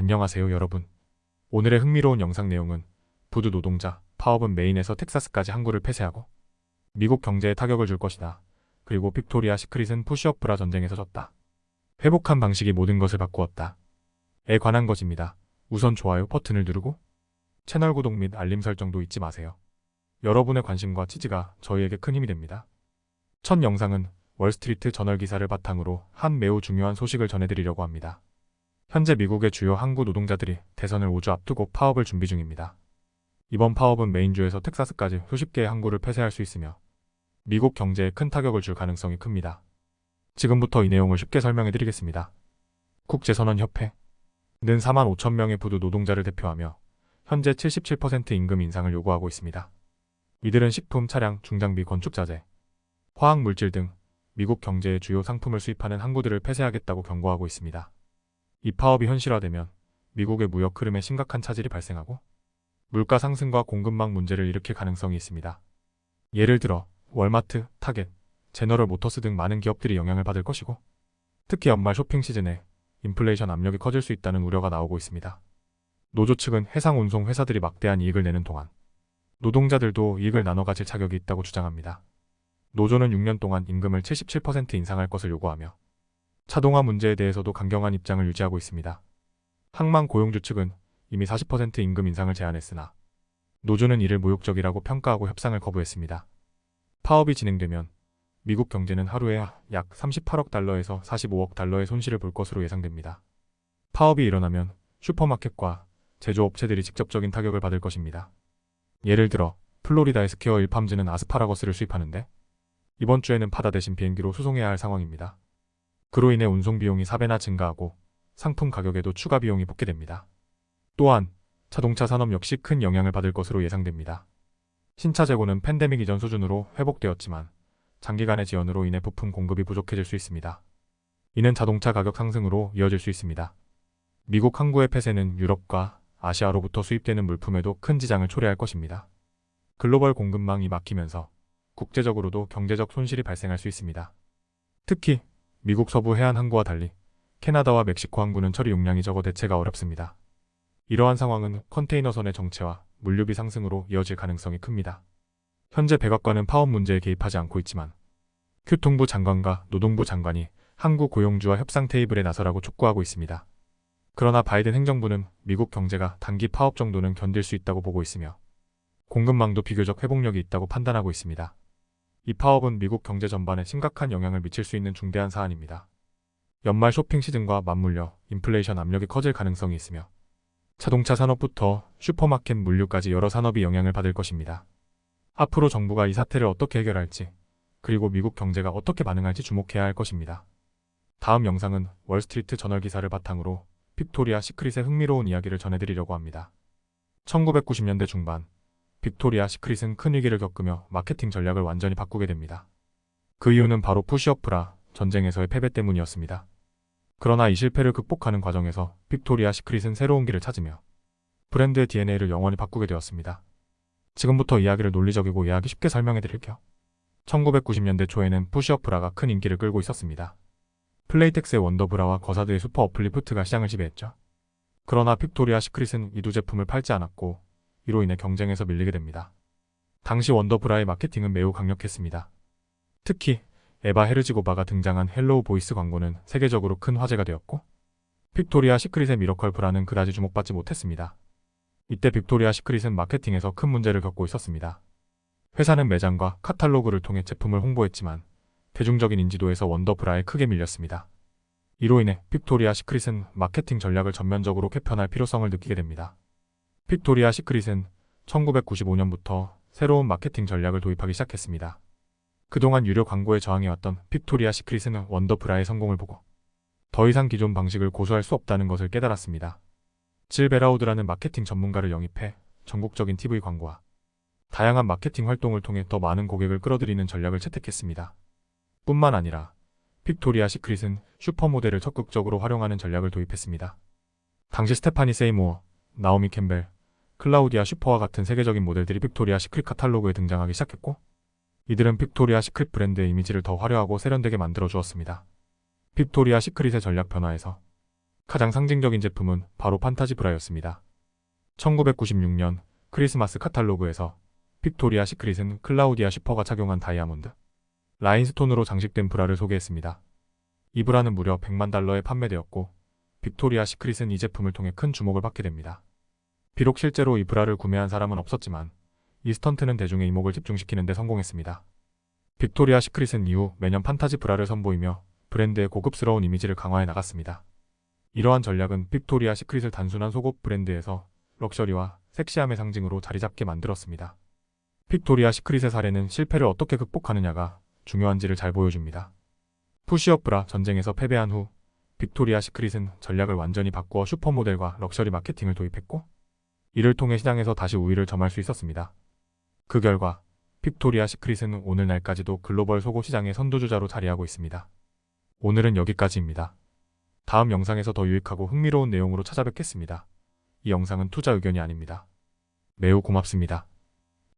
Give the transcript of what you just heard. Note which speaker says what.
Speaker 1: 안녕하세요 여러분. 오늘의 흥미로운 영상 내용은 부두 노동자 파업은 메인에서 텍사스까지 항구를 폐쇄하고 미국 경제에 타격을 줄 것이다. 그리고 빅토리아 시크릿은 푸시업 브라 전쟁에서 졌다. 회복한 방식이 모든 것을 바꾸었다. 에 관한 것입니다. 우선 좋아요 버튼을 누르고 채널 구독 및 알림 설정도 잊지 마세요. 여러분의 관심과 지지가 저희에게 큰 힘이 됩니다. 첫 영상은 월스트리트 저널 기사를 바탕으로 한 매우 중요한 소식을 전해드리려고 합니다. 현재 미국의 주요 항구 노동자들이 대선을 5주 앞두고 파업을 준비 중입니다. 이번 파업은 메인주에서 텍사스까지 수십 개의 항구를 폐쇄할 수 있으며 미국 경제에 큰 타격을 줄 가능성이 큽니다. 지금부터 이 내용을 쉽게 설명해 드리겠습니다. 국제선언협회는 4만 5천 명의 부두 노동자를 대표하며 현재 77% 임금 인상을 요구하고 있습니다. 이들은 식품, 차량, 중장비, 건축자재, 화학물질 등 미국 경제의 주요 상품을 수입하는 항구들을 폐쇄하겠다고 경고하고 있습니다. 이 파업이 현실화되면 미국의 무역 흐름에 심각한 차질이 발생하고 물가 상승과 공급망 문제를 일으킬 가능성이 있습니다. 예를 들어 월마트, 타겟, 제너럴 모터스 등 많은 기업들이 영향을 받을 것이고 특히 연말 쇼핑 시즌에 인플레이션 압력이 커질 수 있다는 우려가 나오고 있습니다. 노조 측은 해상 운송 회사들이 막대한 이익을 내는 동안 노동자들도 이익을 나눠 가질 자격이 있다고 주장합니다. 노조는 6년 동안 임금을 77% 인상할 것을 요구하며 자동화 문제에 대해서도 강경한 입장을 유지하고 있습니다. 항만 고용주 측은 이미 40% 임금 인상을 제안했으나 노조는 이를 모욕적이라고 평가하고 협상을 거부했습니다. 파업이 진행되면 미국 경제는 하루에 약 38억 달러에서 45억 달러의 손실을 볼 것으로 예상됩니다. 파업이 일어나면 슈퍼마켓과 제조업체들이 직접적인 타격을 받을 것입니다. 예를 들어 플로리다의 스퀘어 일팜즈는 아스파라거스를 수입하는데 이번 주에는 바다 대신 비행기로 수송해야 할 상황입니다. 그로 인해 운송 비용이 4배나 증가하고 상품 가격에도 추가 비용이 붙게 됩니다. 또한 자동차 산업 역시 큰 영향을 받을 것으로 예상됩니다. 신차 재고는 팬데믹 이전 수준으로 회복되었지만 장기간의 지연으로 인해 부품 공급이 부족해질 수 있습니다. 이는 자동차 가격 상승으로 이어질 수 있습니다. 미국 항구의 폐쇄는 유럽과 아시아로부터 수입되는 물품에도 큰 지장을 초래할 것입니다. 글로벌 공급망이 막히면서 국제적으로도 경제적 손실이 발생할 수 있습니다. 특히 미국 서부 해안 항구와 달리 캐나다와 멕시코 항구는 처리 용량이 적어 대체가 어렵습니다. 이러한 상황은 컨테이너선의 정체와 물류비 상승으로 이어질 가능성이 큽니다. 현재 백악관은 파업 문제에 개입하지 않고 있지만 교통부 장관과 노동부 장관이 항구 고용주와 협상 테이블에 나서라고 촉구하고 있습니다. 그러나 바이든 행정부는 미국 경제가 단기 파업 정도는 견딜 수 있다고 보고 있으며 공급망도 비교적 회복력이 있다고 판단하고 있습니다. 이 파업은 미국 경제 전반에 심각한 영향을 미칠 수 있는 중대한 사안입니다. 연말 쇼핑 시즌과 맞물려 인플레이션 압력이 커질 가능성이 있으며 자동차 산업부터 슈퍼마켓 물류까지 여러 산업이 영향을 받을 것입니다. 앞으로 정부가 이 사태를 어떻게 해결할지 그리고 미국 경제가 어떻게 반응할지 주목해야 할 것입니다. 다음 영상은 월스트리트 저널 기사를 바탕으로 빅토리아 시크릿의 흥미로운 이야기를 전해드리려고 합니다. 1990년대 중반 빅토리아 시크릿은 큰 위기를 겪으며 마케팅 전략을 완전히 바꾸게 됩니다. 그 이유는 바로 푸시업 브라 전쟁에서의 패배 때문이었습니다. 그러나 이 실패를 극복하는 과정에서 빅토리아 시크릿은 새로운 길을 찾으며 브랜드의 DNA를 영원히 바꾸게 되었습니다. 지금부터 이야기를 논리적이고 이해하기 쉽게 설명해 드릴게요. 1990년대 초에는 푸시업 브라가 큰 인기를 끌고 있었습니다. 플레이텍스의 원더 브라와 거사드의 슈퍼 어플리프트가 시장을 지배했죠. 그러나 빅토리아 시크릿은 이 두 제품을 팔지 않았고 이로 인해 경쟁에서 밀리게 됩니다. 당시 원더 브라의 마케팅은 매우 강력했습니다. 특히 에바 헤르지고바가 등장한 헬로우 보이스 광고는 세계적으로 큰 화제가 되었고 빅토리아 시크릿의 미러컬 브라는 그다지 주목받지 못했습니다. 이때 빅토리아 시크릿은 마케팅에서 큰 문제를 겪고 있었습니다. 회사는 매장과 카탈로그를 통해 제품을 홍보했지만 대중적인 인지도에서 원더 브라에 크게 밀렸습니다. 이로 인해 빅토리아 시크릿은 마케팅 전략을 전면적으로 개편할 필요성을 느끼게 됩니다. 빅토리아 시크릿은 1995년부터 새로운 마케팅 전략을 도입하기 시작했습니다. 그동안 유료 광고에 저항해왔던 빅토리아 시크릿은 원더 브라의 성공을 보고 더 이상 기존 방식을 고수할 수 없다는 것을 깨달았습니다. 질 베라우드라는 마케팅 전문가를 영입해 전국적인 TV 광고와 다양한 마케팅 활동을 통해 더 많은 고객을 끌어들이는 전략을 채택했습니다. 뿐만 아니라 빅토리아 시크릿은 슈퍼모델을 적극적으로 활용하는 전략을 도입했습니다. 당시 스테파니 세이모어, 나오미 캠벨, 클라우디아 슈퍼와 같은 세계적인 모델들이 빅토리아 시크릿 카탈로그에 등장하기 시작했고 이들은 빅토리아 시크릿 브랜드의 이미지를 더 화려하고 세련되게 만들어 주었습니다. 빅토리아 시크릿의 전략 변화에서 가장 상징적인 제품은 바로 판타지 브라였습니다. 1996년 크리스마스 카탈로그에서 빅토리아 시크릿은 클라우디아 슈퍼가 착용한 다이아몬드 라인스톤으로 장식된 브라를 소개했습니다. 이 브라는 무려 100만 달러에 판매되었고 빅토리아 시크릿은 이 제품을 통해 큰 주목을 받게 됩니다. 비록 실제로 이 브라를 구매한 사람은 없었지만 이 스턴트는 대중의 이목을 집중시키는 데 성공했습니다. 빅토리아 시크릿은 이후 매년 판타지 브라를 선보이며 브랜드의 고급스러운 이미지를 강화해 나갔습니다. 이러한 전략은 빅토리아 시크릿을 단순한 속옷 브랜드에서 럭셔리와 섹시함의 상징으로 자리잡게 만들었습니다. 빅토리아 시크릿의 사례는 실패를 어떻게 극복하느냐가 중요한지를 잘 보여줍니다. 푸시업 브라 전쟁에서 패배한 후 빅토리아 시크릿은 전략을 완전히 바꾸어 슈퍼모델과 럭셔리 마케팅을 도입했고 이를 통해 시장에서 다시 우위를 점할 수 있었습니다. 그 결과 빅토리아 시크릿은 오늘날까지도 글로벌 속옷 시장의 선두주자로 자리하고 있습니다. 오늘은 여기까지입니다. 다음 영상에서 더 유익하고 흥미로운 내용으로 찾아뵙겠습니다. 이 영상은 투자 의견이 아닙니다. 매우 고맙습니다.